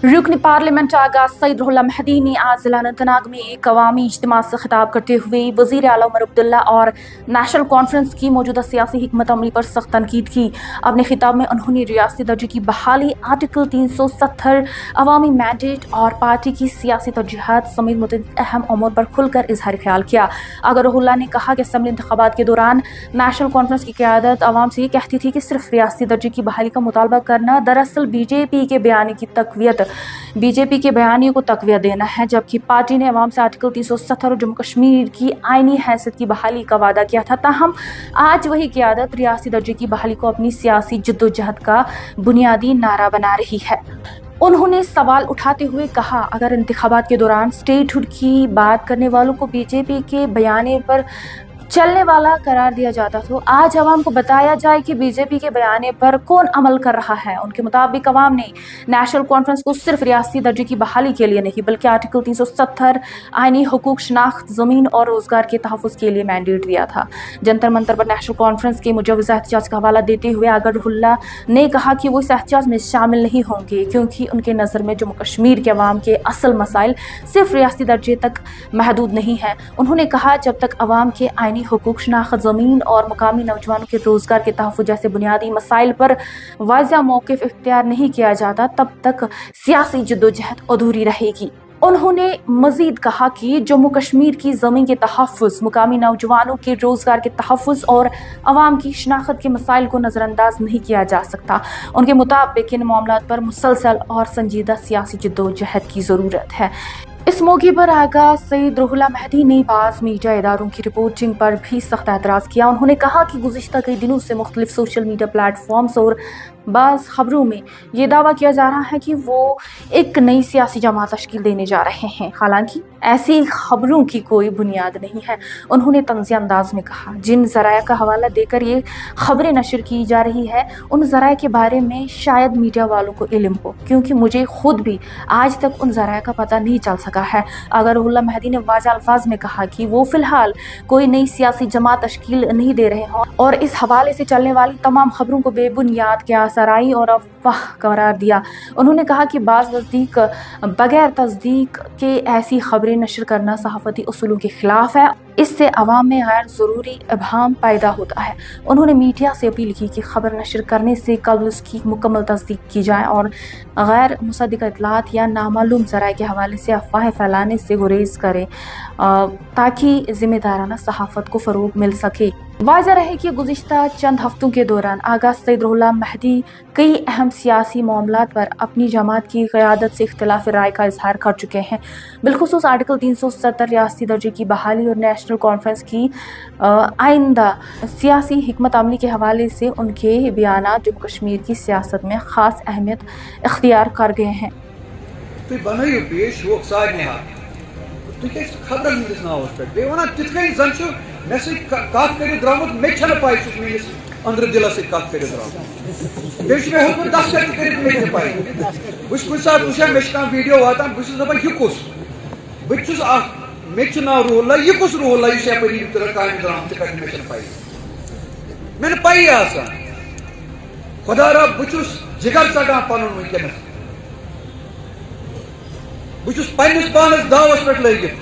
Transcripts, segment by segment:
रुकन पार्लियामेंट आगा सईद रुहुल्लाह महदी ने आज जिला अनंतनाग में एक अवामी इज्तिमा से खिताब करते हुए वज़ीर आला उमर अब्दुल्ला और नेशनल कॉन्फ्रेंस की मौजूदा सियासी हिकमत अमली पर सख्त तनकीद की। अपने खिताब में उन्होंने रियासती दर्जे की बहाली, आर्टिकल 370, अवामी मैंडेट और पार्टी की सियासी तरजीहात समेत मुतअद्दिद अहम अमूर पर खुलकर इजहार ख्याल किया। अगर रुहुल्लाह ने कहा कि असम्बली इंतखाबात के दौरान नेशनल कॉन्फ्रेंस की क़यादत अवाम से ये कहती थी कि सिर्फ रियासती दर्जे की बहाली का मुतालबा करना दरअसल बीजेपी के बयानी की तक़वियत बीजेपी के बयानियों को तक़वियत देना है, जबकि पार्टी ने अवाम से आर्टिकल 370 और जम्मू कश्मीर की आइनी हैसियत की बहाली का वादा किया था। ताहम आज वही क़यादत रियासी दर्जे की बहाली को अपनी सियासी जद्दोजहद का बुनियादी नारा बना रही है। उन्होंने सवाल उठाते हुए कहा, अगर इंतखाबात के दौरान स्टेटहुड की बात करने वालों को बीजेपी के बयाने पर चलने वाला करार दिया जाता तो आज अवाम को बताया जाए कि बीजेपी के बयाने पर कौन अमल कर रहा है। उनके मुताबिक अवाम ने नेशनल कॉन्फ्रेंस को सिर्फ रियासती दर्जे की बहाली के लिए नहीं बल्कि आर्टिकल 370 आइनी हुकूक, शनाख्त, ज़मीन और रोज़गार के तहफ़्फ़ुज़ के लिए मैंडेट दिया था। जंतर मंतर पर नेशनल कॉन्फ्रेंस के मुजव्वज़ा एहतजाज का हवाला देते हुए अगर रुहुल्लाह ने कहा कि वो इस एहतजाज में शामिल नहीं होंगे क्योंकि उनके नज़र में जम्मू कश्मीर के अवाम के असल मसाइल सिर्फ रियासती दर्जे तक महदूद नहीं है। उन्होंने कहा, जब तक अवाम के आइनी हुकूक, शनाख्त, ज़मीन और मुकामी नौजवानों के रोज़गार के तहफ़्फ़ुज़ जैसे बुनियादी मसाइल पर वाज़ेह मौक़िफ़ इख्तियार नहीं किया जाता, तब तक सियासी जद्दोजहद अधूरी रहेगी। उन्होंने मज़ीद कहा कि जम्मू कश्मीर की ज़मीन के तहफ़्फ़ुज़, मुकामी नौजवानों के रोज़गार के तहफ़्फ़ुज़ और अवाम की शनाख्त के मसाइल को नज़रअंदाज नहीं किया जा सकता। उनके मुताबिक इन मामलात पर मुसलसल और संजीदा सियासी जद्दोजहद की ज़रूरत है। इस मौके पर आगा सईद रुहुल्लाह महदी ने बाज़ मीडिया इदारों की रिपोर्टिंग पर भी सख्त एतराज़ किया। उन्होंने कहा कि गुज़िश्ता कई दिनों से मुख्तलिफ सोशल मीडिया प्लेटफॉर्म्स और बाज़ खबरों में ये दावा किया जा रहा है कि वो एक नई सियासी जमात तश्कील देने जा रहे हैं, हालांकि ऐसी खबरों की कोई बुनियाद नहीं है। उन्होंने तंज़िया अंदाज में कहा, जिन ज़राया का हवाला देकर ये खबरें नशर की जा रही है उन ज़राया के बारे में शायद मीडिया वालों को इल्म हो, क्योंकि मुझे खुद भी आज तक उन ज़राया का पता नहीं चल सका है। अगर रुहुल्लाह महदी ने वाज़ेह अल्फाज में कहा कि वो फ़िलहाल कोई नई सियासी जमात तश्कील नहीं दे रहे हों और इस हवाले से चलने वाली तमाम खबरों को बेबुनियाद, क्या सराई और अफवाह करार दिया। उन्होंने कहा कि बाज़ नज़दीक बगैर तस्दीक के ऐसी खबरें नशर करना सहाफ़ती उसूलों के खिलाफ है, इससे अवाम में गैर ज़रूरी इबहाम पैदा होता है। उन्होंने मीडिया से अपील की कि खबर नशर करने से कबल उसकी मुकम्मल तस्दीक की जाए और गैर मुसद्दिक़ा इत्तलात या नामालूम ज़राए के हवाले से अफवाहें फैलाने से गुरेज करें ताकि ज़िम्मेदाराना सहाफ़त को फ़रोग़ मिल सके। वाज़ेह रहे कि गुज़िश्ता चंद हफ्तों के दौरान आगा सईद रुहुल्लाह महदी कई अहम सियासी मामलात पर अपनी जमात की क़यादत से इख्तिलाफ़ राय का इजहार कर चुके हैं। बिलखुसूस आर्टिकल 370 रियासती दर्जे की बहाली और नेशनल कॉन्फ्रेंस की आइंदा सियासी हिकमत अमली के हवाले से उनके बयानात जम्मू कश्मीर की सियासत में ख़ास अहमियत इख्तियार कर गए हैं। मे कत कर द्रामुत मे पाई मेस अंदर दिल कत कर द्रामुत मे हेल्प 10 कर पाई कुछ सात वुचान मे वीडियो वातान बहुत दपान यह कुस मे नाव रुहुल्लाह यह कुस रुहुल्लाह इस यपरी काम द्रामुत मे पाई मे पाई आसान खुदा रब बहुत जिगर चढ़ान पन वनकस बहुत पन्नस पानस दावस पे लगित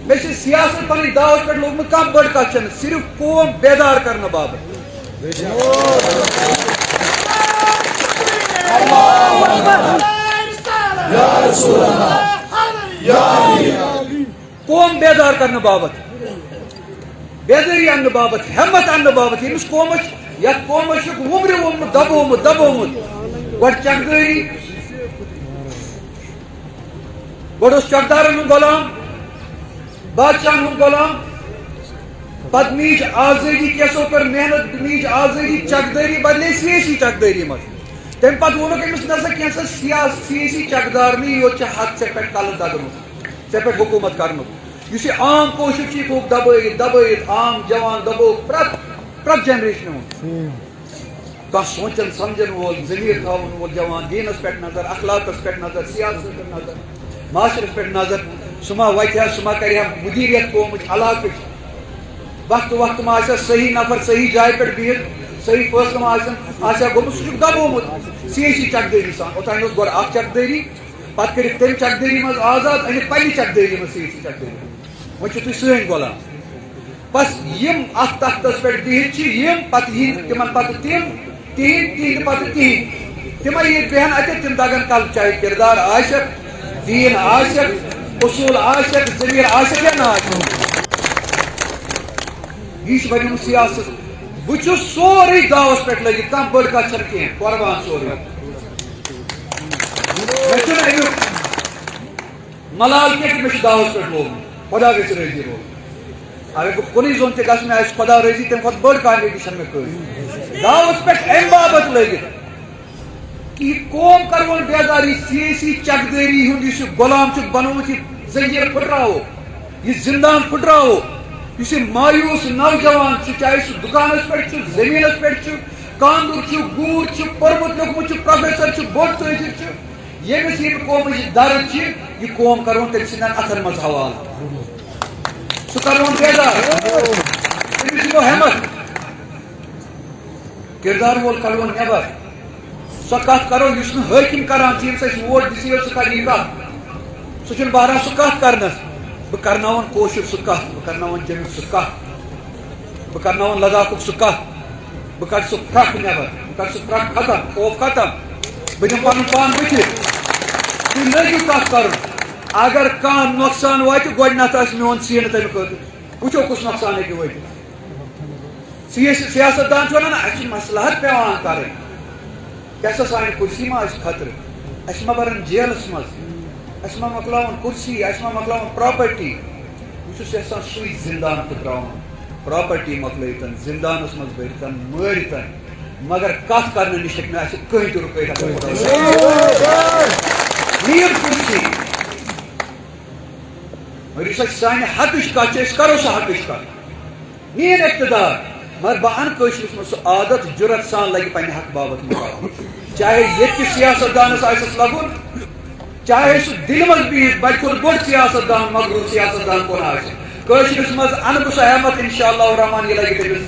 मे सियासत पन दावत पे लोगमुत कम बड़ कत सिर्फ कौम बेदार करने बाबत। कौम बेदार करने बाबत, बेदारी अन्न बाबत, हिम्मत अन्न बाबत यस कौमस वुमर वोमुत दबोमुत गो चकदारी गो चकदारन गुलाम, बादशाह गुलाम, पद मीज आजादी केसों पर मेहनत, मीज आजादी चकदारी बदले सियासी चकदारी मज तम पे वोन अमिस ना सियासी चकदार योत हक पे कल दगन पे हुकूमत कर आम कोशिश दबाइत आम जवान दबो प्रत जनरेशन कह सोचन समझन वोल, जमीर थावन वोल जवान, दीनस पे नजर, अखलाकस पे नजर, सियासत पे नजर, माशरस पे नजर, सुमा वह सुमा कर मुदीरियत कौम इलाक वक्त वक्त मा सही नफर सही जाय पे बिहित सही फैसला गोमुत सह दबोमुत सियासी चकदारी सान ओतान गो चकदारी پتہ کر تم چکدری مز آزاد ان پنہ چکدری مز سی چکدری وہ تھی سن غلام بس یم ات تختس پہ بہت یم پتہ تمن پتہ تم تہند پتہ تہند تم یہ بہن اتہ تم دگن کل چاہے کردار آشک دین آشک اصول آشک ضمیر آشک یا نا یہ بنم سیاست بہت سوری دعوس پہ لگت کم بڑ کت کی قربان سوری ملال کی مجھے دعوت پہ لوگ خدا گھس رضی روز اگر بہت کن زون تک گھس میں خدا رضی تمہ کھت بڑ کانٹربیوشن میں کر دعوت پہ ام بابت لگت کہ قوم کرون بیداری سیاسی چکدری ہند اس غلام چھ بنوت یہ زنجیر پھٹراو یہ زندان پھٹراو اس مایوس نوجوان چاہے سہ دکانس پہ زمینس پہ کاندر گور پورمت لیوکھمت پروفیسر بوڑ تاجر یمس یہ قوم درد یہ قوم کرون تم سندن اتھن مز حوالہ سہ کرون بیدار تمس دمو ہمت کردار وول کرون نبر سو کت کرو اس حاکم کران یم سا ووٹ دسی سہ کر یہ کت سہ بہران سہ کت کرنس بہ کرناون کوشر سہ کت بہ کرناون جمک سہ کت بہ کرناون لداخک سہ کت بہ کر سہ پھرک نبر بہ کر سہ پھرک ختم خوف ختم بہ دم پن پان بچت تھی لگو کت کر اگر کان نقصان وات گۄڈنیتھ آسہِ میون سین تمہ خٲطرٕ وٕچھو کُس نۄقصان ہیٚکہِ وٲتِتھ سیاست دان چھِ ونان اَسہِ چھِ مصلحت پیٚوان کَرٕنۍ کیٛاہ سا سانہِ کُرسی ما آسہِ خطرٕ اَسہِ ما بَرن جیلس منٛز اَسہِ ما مۄکلاوان کُرسی اَسہِ ما مۄکلاوان پراپرٹی بہٕ چھُس یژھان سُے زندان پھٕٹراوُن پراپرٹی مۄکلٲیتن زندانس منٛز بٔرِتن مٲرِتن مگر کتھ کرنہٕ نِش ہیٚکہِ نہٕ اَسہِ کٕہٕنۍ تہِ رُکٲیِتھ نیٖر کُرسی مگر یُس اَسہِ سانہِ حقٕچ کتھ چھِ أسۍ کرو سۄ حقٕچ کتھ نین اقتدار مگر بہٕ انہٕ کٲشرِس منٛز سُہ عادت جُرت سان لگہِ پننہِ حقہٕ باپتھ مُقابلہٕ چاہے ییٚتہِ سیاست دانس آسٮ۪س لگُن چاہے سُہ دِلہِ منٛز بِہِتھ بڑِ کھۄتہٕ بوٚڑ سیاست دان مغروٗر سیاست دان کُن آسہِ کٲشرِس منٛز انہٕ بہٕ سۄ احمد انشاء اللہ الرحمان یہِ لگہِ تٔمِس